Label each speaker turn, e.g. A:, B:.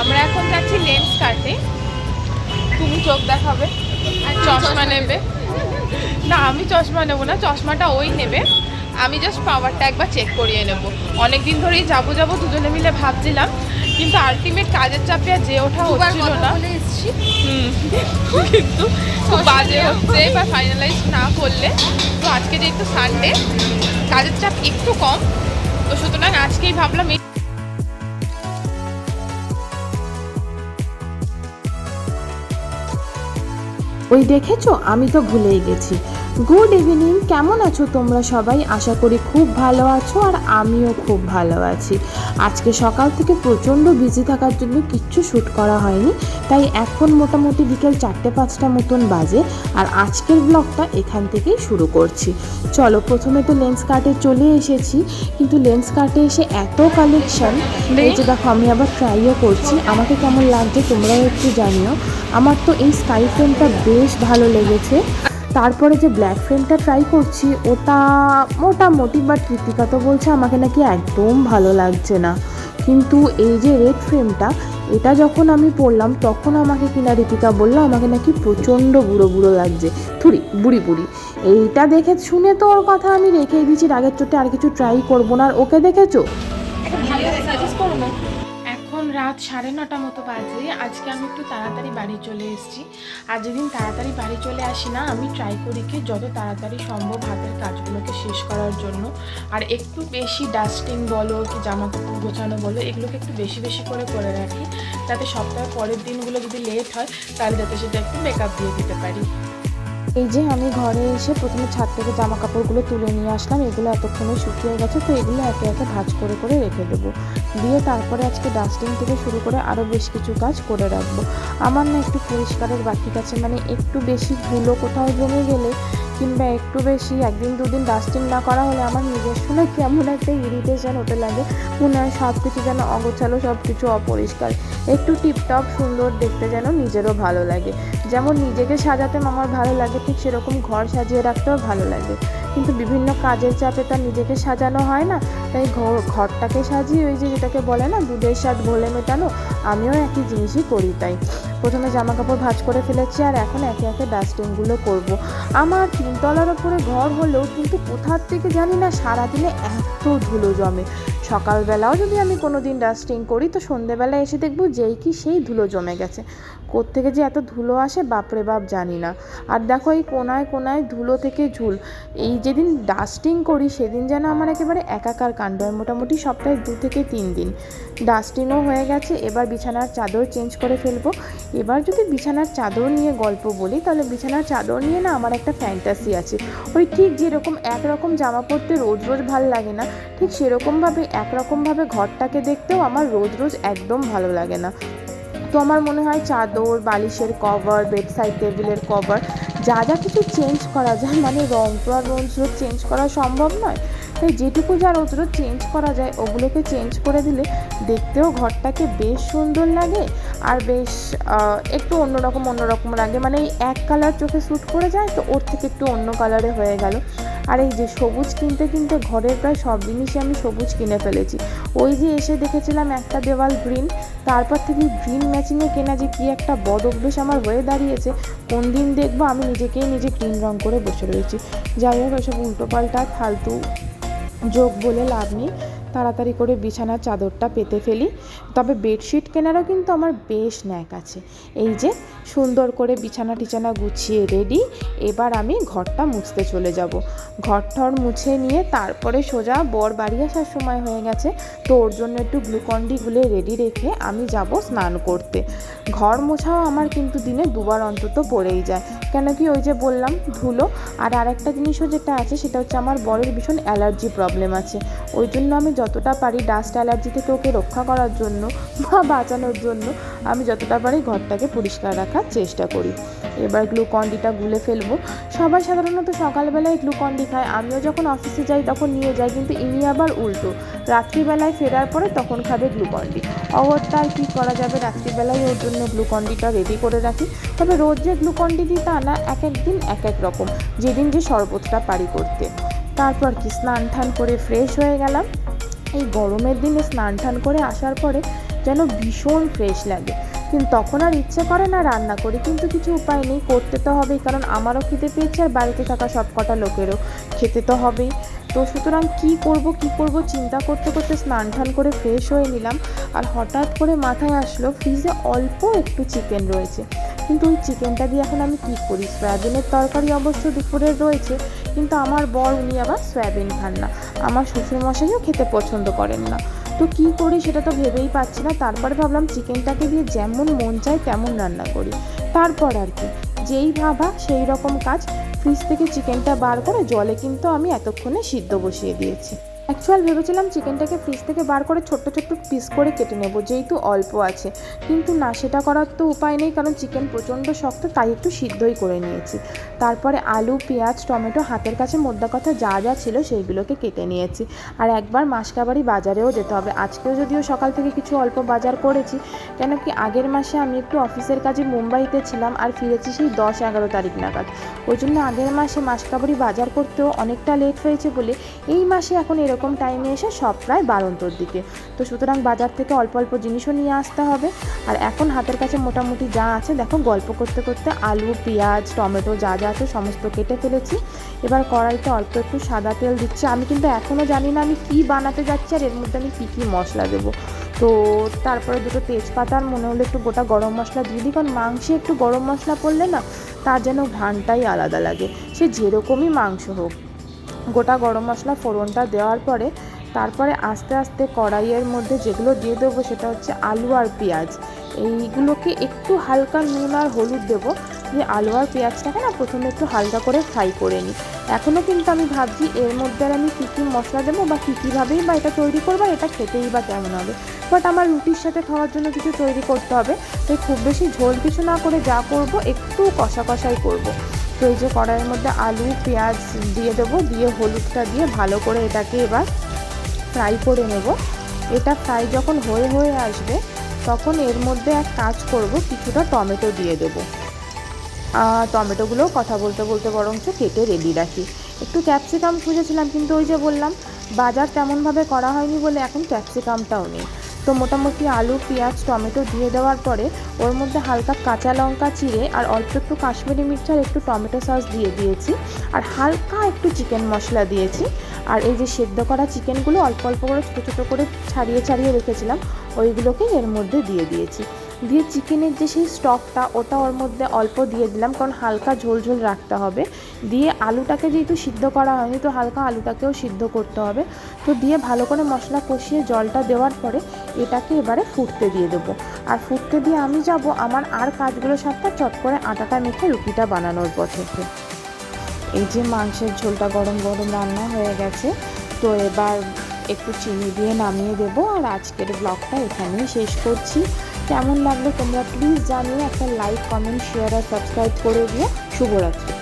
A: আমরা এখন যাচ্ছি লেন্স কাটে। তুমি চোখ দেখাবে আর চশমা নেবে। না, আমি চশমা নেবো না, চশমাটা ওই নেবে। আমি জাস্ট পাওয়ারটা একবার চেক করিয়ে নেব। অনেকদিন ধরেই যাবো দুজনে মিলে ভাবছিলাম, কিন্তু আলটিমেট কাজের চাপে আর যে ওঠা হচ্ছিল না। কিন্তু খুব বাজে হচ্ছে বা ফাইনালাইজ না করলে। তো আজকে যেহেতু সানডে, কাজের চাপ একটু কম, তো সুতরাং আজকেই ভাবলাম
B: ওই দেখেছো, আমি তো ভুলেই গেছি। গুড ইভিনিং, কেমন আছো তোমরা সবাই? আশা করি খুব ভালো আছো, আর আমিও খুব ভালো আছি। আজকে সকাল থেকে প্রচণ্ড বিজি থাকার জন্য কিচ্ছু শ্যুট করা হয়নি, তাই এখন মোটামুটি বিকেল 4-5টা মতন বাজে। আর আজকের ব্লগটা এখান থেকেই শুরু করছি। চলো, প্রথমে তো লেন্স কার্টে চলে এসেছি, কিন্তু লেন্স কার্টে এসে এত কালেকশন, এই যে দেখো, আমি আবার ট্রাইও করছি। আমাকে কেমন লাগছে তোমরাও একটু জানিও। আমার তো এই স্কাই ফ্রেমটা বেশ ভালো লেগেছে। তারপরে যে ব্ল্যাক ফ্রেমটা ট্রাই করছি, ওটা মোটামুটি, বাট কৃতিকা তো বলছে আমাকে নাকি একদম ভালো লাগছে না। কিন্তু এই যে রেড ফ্রেমটা, এটা যখন আমি পরলাম তখন আমাকে কিনা ঋতিকা বললো আমাকে নাকি প্রচণ্ড বুড়ো বুড়ো লাগছে, বুড়ি বুড়ি। এইটা দেখে শুনে তো ওর কথা আমি রেখেই দিচ্ছি, রাগের চোটে আর কিছু ট্রাই করবো না। আর ওকে দেখেছো? এখন রাত 9:30 মতো বাজে। আজকে আমি একটু তাড়াতাড়ি বাড়ি চলে এসেছি। আর যেদিন তাড়াতাড়ি বাড়ি চলে আসি না, আমি ট্রাই করি কি যত তাড়াতাড়ি সম্ভব হাতের কাজগুলোকে শেষ করার জন্য। আর একটু বেশি ডাস্টিং বলো কি জামা কাপড় গোছানো বলো, এগুলোকে একটু বেশি বেশি করে রাখি, যাতে সপ্তাহের পরের দিনগুলো যদি লেট হয় তাহলে যাতে সেটা একটু মেকআপ দিয়ে দিতে পারি। এই যে আমি ঘরে এসে প্রথমে ছাদ থেকে জামা কাপড়গুলো তুলে নিয়ে আসলাম। এগুলো এতক্ষণে শুকিয়ে গেছে, তো এগুলো একে একে ভাঁজ করে রেখে দেবো। দিয়ে তারপরে আজকে ডাস্টিং থেকে শুরু করে আরও বেশ কিছু কাজ করে রাখবো। আমার না একটু পরিষ্কারের বাকি আছে, মানে একটু বেশি ধুলো কোথাও জমে গেলে কিংবা একটু বেশি 1-2 দিন ডাস্টিং না করা হলে আমার নিজের শুনে কেমন একটা ইরিটেশন হতে লাগে। মনে হয় সব কিছু যেন অগোছালো, সব কিছু অপরিষ্কার। একটু টিপটপ সুন্দর দেখতে যেন নিজেরও ভালো লাগে। যেমন নিজেকে সাজাতে আমার ভালো লাগে, ঠিক সেরকম ঘর সাজিয়ে রাখতেও ভালো লাগে। কিন্তু বিভিন্ন কাজের চাপে তার নিজেকে সাজানো হয় না, তাই ঘরটাকে সাজিয়ে ওই যে যেটাকে বলে না দুধের স্বাদ ঘোলে মেটানো, আমিও একই জিনিসই করি। তাই প্রথমে জামা কাপড় ভাঁজ করে ফেলেছি, আর এখন একে একে ডাস্টিংগুলো করব। আমার 3তলার ওপরে ঘর হলেও কিন্তু কোথার থেকে জানি না সারাদিনে এত ধুলো জমে। সকালবেলাও যদি আমি কোনো দিন ডাস্টিং করি, তো সন্ধেবেলা এসে দেখবো যেই কি সেই ধুলো জমে গেছে। কোত্থেকে যে এত ধুলো আসে বাপরে বাপ জানি না। আর দেখো, এই কোনায় কোনায় ধুলো থেকে ঝুল। এই যেদিন ডাস্টিং করি সেদিন যেন আমার একেবারে একাকার কাণ্ড হয়। মোটামুটি সপ্তাহে 2 থেকে 3 দিন ডাস্টিংও হয়ে গেছে। এবার বিছানার চাদর চেঞ্জ করে ফেলবো। এবার যদি বিছানার চাদর নিয়ে গল্প বলি, তাহলে বিছানার চাদর নিয়ে না আমার একটা ফ্যান্টাসি আছে। ওই ঠিক যেরকম একরকম জামা পরতে রোজ রোজ ভাল লাগে না, ঠিক সেরকমভাবে একরকমভাবে ঘরটাকে দেখতেও আমার রোজ রোজ একদম ভালো লাগে না। তো আমার মনে হয় চাদর, বালিশের কভার, বেডসাইড টেবিলের কভার, যা যা কিছু চেঞ্জ করা যায়, মানে রং তো আর রোজ রোজ চেঞ্জ করা সম্ভব নয়, তাই যেটুকু যা রোজ রোজ চেঞ্জ করা যায় ওগুলোকে চেঞ্জ করে দিলে দেখতেও ঘরটাকে বেশ সুন্দর লাগে। আর বেশ একটু অন্যরকম লাগে, মানে এই এক কালার চোখে শ্যুট করে যায়, তো ওর থেকে একটু অন্য কালারে হয়ে গেল। আর এই যে সবুজ কিনতে ঘরের প্রায় সব জিনিসই আমি সবুজ কিনে ফেলেছি। ওই যে এসে দেখেছিলাম একটা দেওয়াল গ্রিন, তারপর থেকে গ্রিন ম্যাচিংয়ে কেনা যে কি একটা বদ অভ্যেস আমার হয়ে দাঁড়িয়েছে। কোন দিন দেখবো আমি নিজেকেই নিজে গ্রিন রং করে বসে রয়েছি। যাই হোক, এসব উল্টোপাল্টা ফালতু যোগ বলে লাভ নেই। তাড়াতাড়ি করে বিছানার চাদরটা পেতে ফেলি। তবে বেডশিট কেনারও কিন্তু আমার বেশ ন্যাক আছে। এই যে সুন্দর করে বিছানা টিছানা গুছিয়ে রেডি। এবার আমি ঘরটা মুছতে চলে যাব। ঘর মুছে নিয়ে তারপরে সোজা বর বাড়ি আসার সময় হয়ে গেছে, তো ওর জন্য একটু গ্লুকন্ডি গুলে রেডি রেখে আমি যাব স্নান করতে। ঘর মোছাও আমার কিন্তু দিনে 2বার অন্তত পড়েই যায়, কেন কি ওই যে বললাম ধুলো। আর আরেকটা জিনিসও যেটা আছে সেটা হচ্ছে আমার বরের ভীষণ অ্যালার্জি প্রবলেম আছে। ওই জন্য আমি যতটা পারি ডাস্ট অ্যালার্জি থেকে ওকে রক্ষা করার জন্য বা বাঁচানোর জন্য আমি যতটা পারি ঘরটাকে পরিষ্কার রাখার চেষ্টা করি। এবার গ্লুকন্ডিটা গুলে ফেলবো। সবাই সাধারণত সকালবেলায় গ্লুকন্ডি খায়, আমিও যখন অফিসে যাই তখন নিয়ে যাই, কিন্তু ইনি আবার উল্টো, রাত্রিবেলায় ফেরার পরে তখন খাবে গ্লুকন্ডি। অগত্যা আর কী করা যাবে, রাত্রিবেলায় ওর জন্য গ্লুকন্ডিটা রেডি করে রাখি। তবে রোজ যে গ্লুকন্ডি দিই তা না, এক এক দিন এক এক রকম, যেদিন যে শরবতটা পারি করতে। তারপর কি স্নান টান করে ফ্রেশ হয়ে গেলাম। এই গরমের দিনে স্নান টান করে আসার পরে যেন ভীষণ ফ্রেশ লাগে। কিন্তু তখন আর ইচ্ছে করে না রান্না করি, কিন্তু কিছু উপায় নেই, করতে তো হবেই, কারণ আমারও খেতে পেয়েছে আর বাড়িতে থাকা সব কটা লোকেরও খেতে তো হবেই। তো সুতরাং কি করব চিন্তা করতে করতে স্নান টান করে ফ্রেশ হয়ে নিলাম। আর হঠাৎ করে মাথায় আসলো ফ্রিজে অল্প একটু চিকেন রয়েছে, কিন্তু ওই চিকেনটা দিয়ে এখন আমি কী করি। সয়াবিনের তরকারি অবশ্য দুপুরের রয়েছে, কিন্তু আমার বর উনি আবার সয়াবিন খান না, আমার শ্বশুরমশাইও খেতে পছন্দ করেন না। তো কী করি সেটা তো ভেবেই পাচ্ছি না। তারপরে ভাবলাম চিকেনটাকে দিয়ে যেমন মন চায় তেমন রান্না করি। তারপর আর কি, যেই ভাবা সেই রকম কাজ। ফ্রিজ থেকে চিকেনটা বার করে জলে কিন্তু আমি এতক্ষণে সিদ্ধ বসিয়ে দিয়েছি। অ্যাকচুয়াল ভেবেছিলাম চিকেনটাকে ফ্রিজ থেকে বার করে ছোট্ট ছোট্ট পিস করে কেটে নেব, যেহেতু অল্প আছে, কিন্তু না, সেটা করার তো উপায় নেই, কারণ চিকেন প্রচণ্ড শক্ত, তাই একটু সিদ্ধই করে নিয়েছি। তারপরে আলু, পেঁয়াজ, টমেটো, হাতের কাছে মোদ্দা কথা যা যা ছিল সেইগুলোকে কেটে নিয়েছি। আর একবার মাসকাবাড়ি বাজারেও যেতে হবে। আজকেও যদিও সকাল থেকে কিছু অল্প বাজার করেছি, কেন কি আগের মাসে আমি একটু অফিসের কাজে মুম্বাইতে ছিলাম আর ফিরেছি সেই 10-11 তারিখ নাগাদ। ওই জন্য আগের মাসে মাসকাবাড়ি বাজার করতেও অনেকটা লেট হয়েছে বলে এই মাসে এখন এরকম টাইমে এসে সব প্রায় 12টোর দিকে। তো সুতরাং বাজার থেকে অল্প অল্প জিনিসও নিয়ে আসতে হবে। আর এখন হাতের কাছে মোটামুটি যা আছে, দেখো গল্প করতে করতে আলু, পেঁয়াজ, টমেটো যা যা আছে সমস্ত কেটে ফেলেছি। এবার কড়াইতে অল্প একটু সাদা তেল দিচ্ছি। আমি কিন্তু এখনও জানি না আমি কী বানাতে যাচ্ছি আর এর মধ্যে আমি কী কী মশলা দেবো। তো তারপরে দুটো তেজপাতা, মনে হলো একটু গোটা গরম মশলা দিয়ে দিই, কারণ মাংসে একটু গরম মশলা পড়লে না তার যেন ঘ্রাণটাই আলাদা লাগে, সে যেরকমই মাংস হোক। গোটা গরম মশলা ফোড়নটা দেওয়ার পরে তারপরে আস্তে আস্তে কড়াইয়ের মধ্যে যেগুলো দিয়ে দেবো সেটা হচ্ছে আলু আর পেঁয়াজ। এইগুলোকে একটু হালকা নুন আর হলুদ দেবো, দিয়ে আলু আর পেঁয়াজটাকে না প্রথমে একটু হালকা করে ফ্রাই করে নিই। এখনও কিন্তু আমি ভাবছি এর মধ্যে আর আমি কী কী মশলা দেবো বা কীভাবেই বা এটা তৈরি করবো, এটা খেতেই বা কেমন হবে। বাট আমার রুটির সাথে খাওয়ার জন্য কিছু তৈরি করতে হবে, তাই খুব বেশি ঝোল কিছু না করে যা করব একটু কষাই করব। তো এই যে কড়াইয়ের মধ্যে আলু, পেঁয়াজ দিয়ে দেবো, দিয়ে হলুদটা দিয়ে ভালো করে এটাকে এবার ফ্রাই করে নেব। এটা ফ্রাই যখন হয়ে আসবে তখন এর মধ্যে এক কাজ করব, কিছুটা টমেটো দিয়ে দেবো। টমেটোগুলোও কথা বলতে বলতে বরঞ্চ কেটে রেডি রাখি। একটু ক্যাপসিকাম খুঁজেছিলাম, কিন্তু ওই যে বললাম বাজার তেমনভাবে করা হয়নি বলে এখন ক্যাপসিকামটাও নেই। তো মোটামুটি আলু, পেঁয়াজ, টমেটো দিয়ে দেওয়ার পরে ওর মধ্যে হালকা কাঁচা লঙ্কা চিড়ে আর অল্প একটু কাশ্মীরি মির্চ আর একটু টমেটো সস দিয়ে দিয়েছি, আর হালকা একটু চিকেন মশলা দিয়েছি। আর এই যে সেদ্ধ করা চিকেনগুলো অল্প অল্প করে ছোটো ছোটো করে ছাড়িয়ে রেখেছিলাম, ওইগুলোকেই এর মধ্যে দিয়ে দিয়েছি। দিয়ে চিকেনের যে সেই স্টকটা ওটা ওর মধ্যে অল্প দিয়ে দিলাম, কারণ হালকা ঝোল ঝোল রাখতে হবে। দিয়ে আলুটাকে যেহেতু সিদ্ধ করা হয়নি, তো হালকা আলুটাকেও সিদ্ধ করতে হবে। তো দিয়ে ভালো করে মশলা কষিয়ে জলটা দেওয়ার পরে এটাকে এবারে ফুটতে দিয়ে দেবো। আর ফুটতে দিয়ে আমি যাব আমার আর কাজগুলো সাথে চট করে আটাটা মেখে রুটিটা বানানোর পথে। এই যে মাংসের ঝোলটা গরম গরম রান্না হয়ে গেছে, তো এবার একটু চিনি দিয়ে নামিয়ে দেবো। আর আজকের ব্লগটা এখানেই শেষ করছি। কেমন লাগলো তোমরা প্লিজ জানিয়ে একটা লাইক, কমেন্ট, শেয়ার আর সাবস্ক্রাইব করে দিও। শুভরাত্রি।